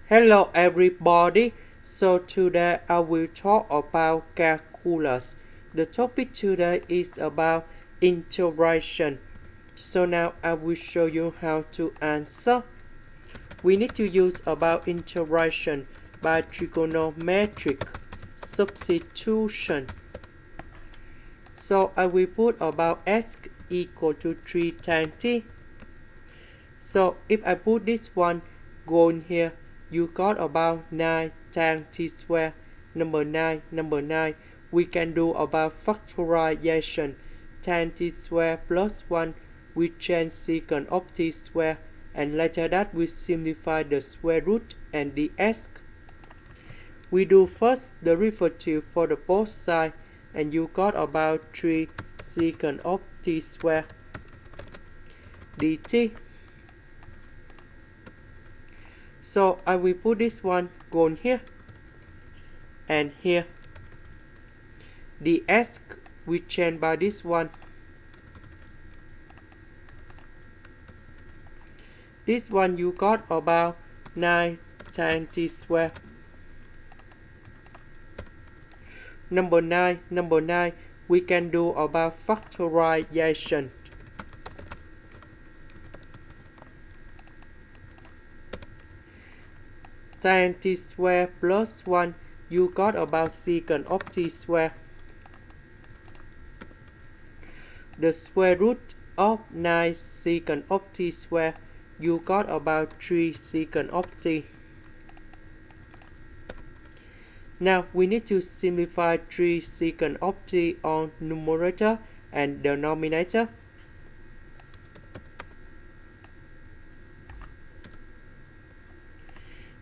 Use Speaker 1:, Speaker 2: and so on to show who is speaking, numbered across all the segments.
Speaker 1: Hello everybody. So today I will talk about calculus. The topic today is about integration. So now I will show you how to answer. We need to use about integration by trigonometric substitution. So I will put about x equal to 3 tan t. So if I put this one go in here, you got about 9 tan t square. Number 9. We can do about factorization. Tan t square plus 1, we change secant of t square, and later that we simplify the square root and ds. We do first the derivative for the both sides, and you got about 3 secant of t square dt. So I will put this one go in here and here. ds we change by this one. This one you got about 9 tan t square. Number 9, we can do about factorization. Tan t square plus 1, you got about secant of t square. The square root of 9 secant of t square, you got about 3 secant of t. Now we need to simplify 3 secant of t on numerator and denominator.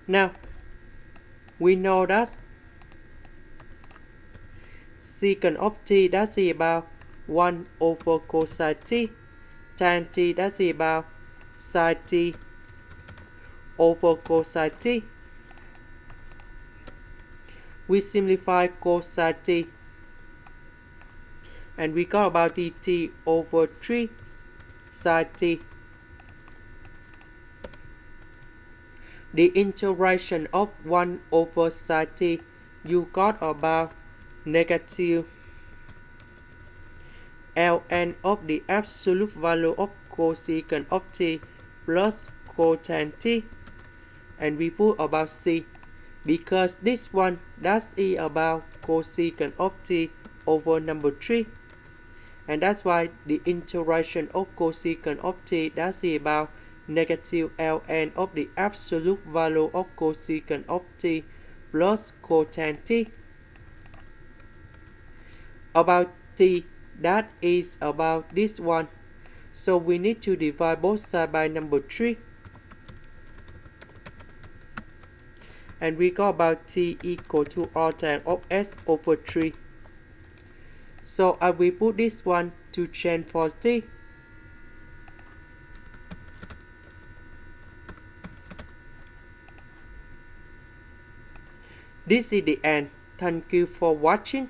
Speaker 1: Now we know that secant of t that's about 1 over cosine t. Tan t that's about sine t over cosine t. We simplify cosine t, and we got about dt over 3 sine t. The integration of 1 over sine t, you got about negative ln of the absolute value of cosecant of t plus cotan t, and we put about c, because this one that's about cosecant of t over number 3, and that's why the integration of cosecant of t that's about negative ln of the absolute value of cosecant of t plus cotan t. About t, that is about this one, so we need to divide both sides by number 3, and we got about t equal to r tan of s over 3. So I will put this one to change for t. This is the end. Thank you for watching.